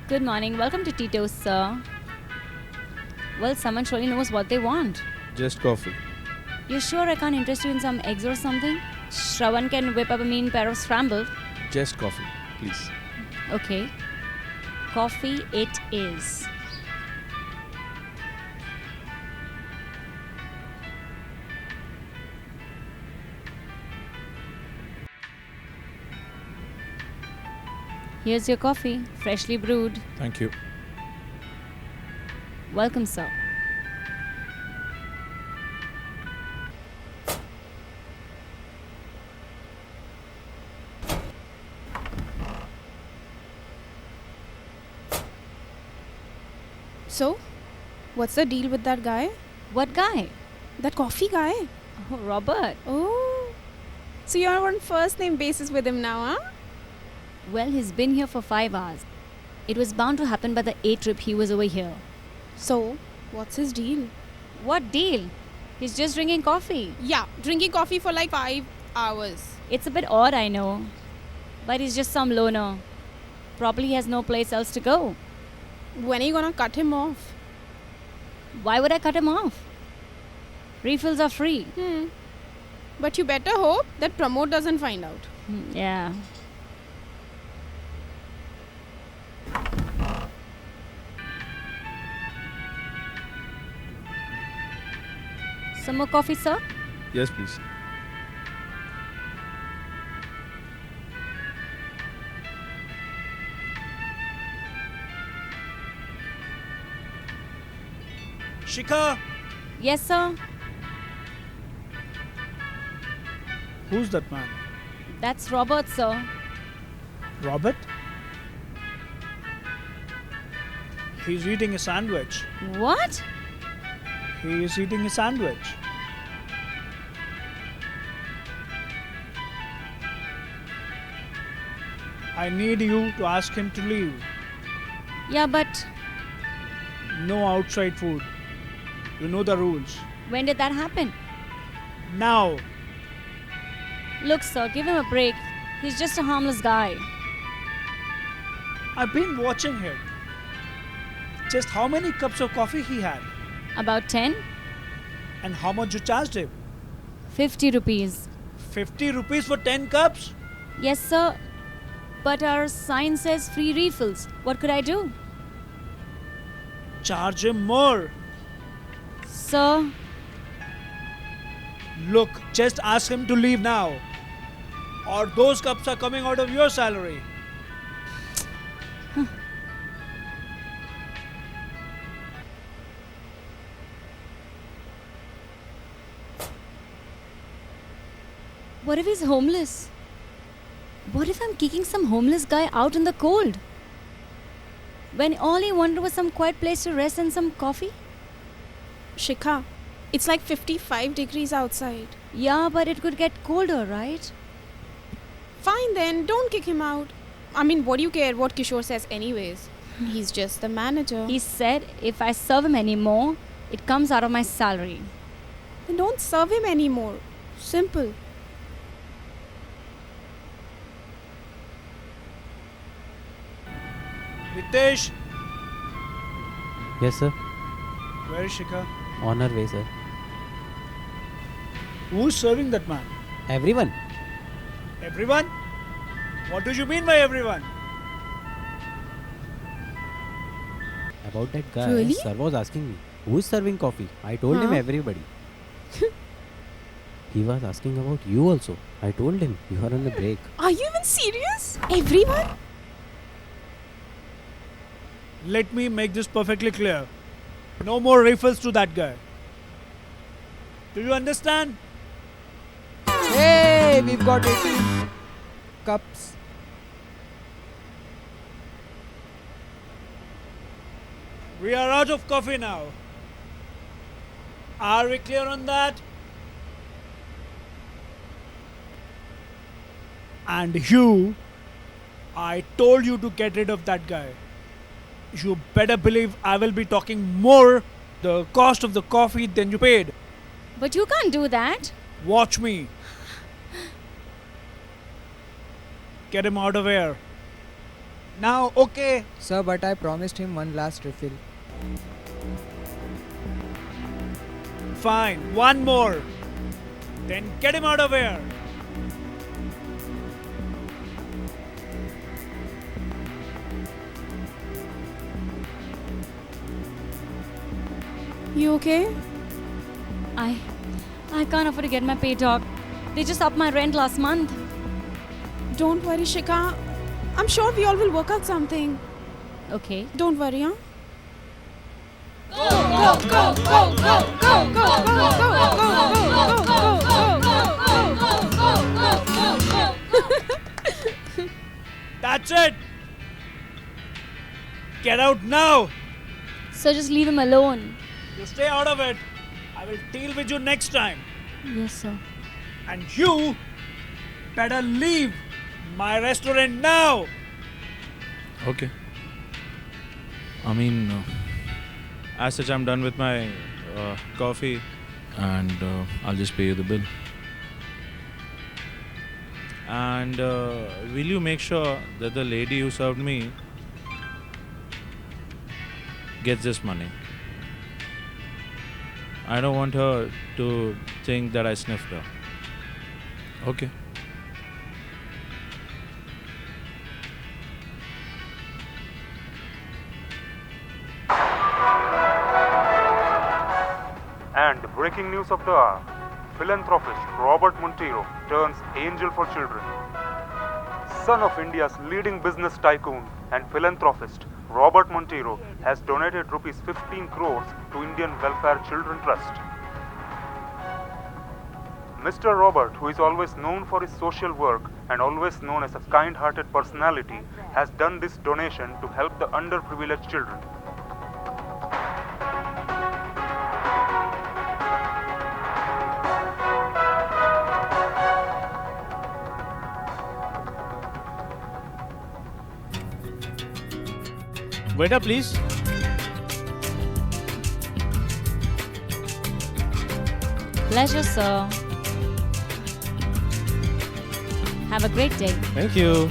Good morning. Welcome to Tito's, sir. Well, someone surely knows what they want. Just coffee. You sure I can't interest you in some eggs or something? Shravan can whip up a mean pair of scrambled. Just coffee, please. Okay. Coffee it is. Here's your coffee, freshly brewed. Thank you. Welcome, sir. So, what's the deal with that guy? What guy? That coffee guy? Oh, Robert. Oh. So you're on first name basis with him now, huh? Well, he's been here for 5 hours. It was bound to happen by the A trip he was over here. So, what's his deal? What deal? He's just drinking coffee. Yeah, drinking coffee for like 5 hours. It's a bit odd, I know. But he's just some loner. Probably has no place else to go. When are you gonna cut him off? Why would I cut him off? Refills are free. But you better hope that Pramod doesn't find out. Yeah. Some more coffee, sir? Yes, please. Shikha, Yes, sir. who's that man? That's Robert, sir. Robert? He's eating a sandwich. What? He is eating a sandwich. I need you to ask him to leave. Yeah, but No outside food. You know the rules. when did that happen? Now, Look, sir, give him a break. He's just a harmless guy. I've been watching him. Just how many cups of coffee he had About 10? and how much you charged him? 50 rupees. 50 rupees for 10 cups? Yes, sir. But our sign says free refills. What could I do? Charge him more. Sir, Look, just ask him to leave now. Or those cups are coming out of your salary. what if he's homeless? What if I'm kicking some homeless guy out in the cold? When all he wanted was some quiet place to rest and some coffee? Shikha, it's like 55 degrees outside. Yeah, but it could get colder, right? Fine then, don't kick him out. I mean, what do you care what Kishore says anyways? He's just the manager. He said if I serve him anymore, it comes out of my salary. Then don't serve him anymore. Simple. Ritesh, Yes, sir. where is Shikha? On our way, sir. Who's serving that man? Everyone. Everyone? What do you mean by everyone? About that guy, Really? sir was asking me, who's serving coffee? I told him Huh? everybody. He was asking about you also. I told him, you are on the break. Are you even serious? Everyone? Let me make this perfectly clear. No more refills to that guy. Do you understand? Hey, we've got 18 cups. We are out of coffee now. Are we clear on that? And you, I told you to get rid of that guy. You better believe I will be talking more the cost of the coffee than you paid. But you can't do that. Watch me. Get him out of here. Now, okay. Sir, but I promised him one last refill. Fine, one more. Then get him out of here. You okay? I can't afford to get my pay, Doc. They just upped my rent last month. Don't worry, Shika. I'm sure we all will work out something. Okay. Don't worry, huh? That's it. Get out now. So just leave him alone. You stay out of it. I will deal with you next time. Yes, sir. And you better leave my restaurant now. Okay. I mean, as such, I'm done with my coffee, and I'll just pay you the bill. And will you make sure that the lady who served me gets this money? I don't want her to think that I sniffed her. Okay. And breaking news of the hour, philanthropist Robert Monteiro turns angel for children. Son of India's leading business tycoon and philanthropist, Robert Monteiro has donated rupees 15 crores to Indian Welfare Children Trust. Mr. Robert, who is always known for his social work and always known as a kind-hearted personality, has done this donation to help the underprivileged children. Waiter, please. Pleasure, sir. Have a great day. Thank you.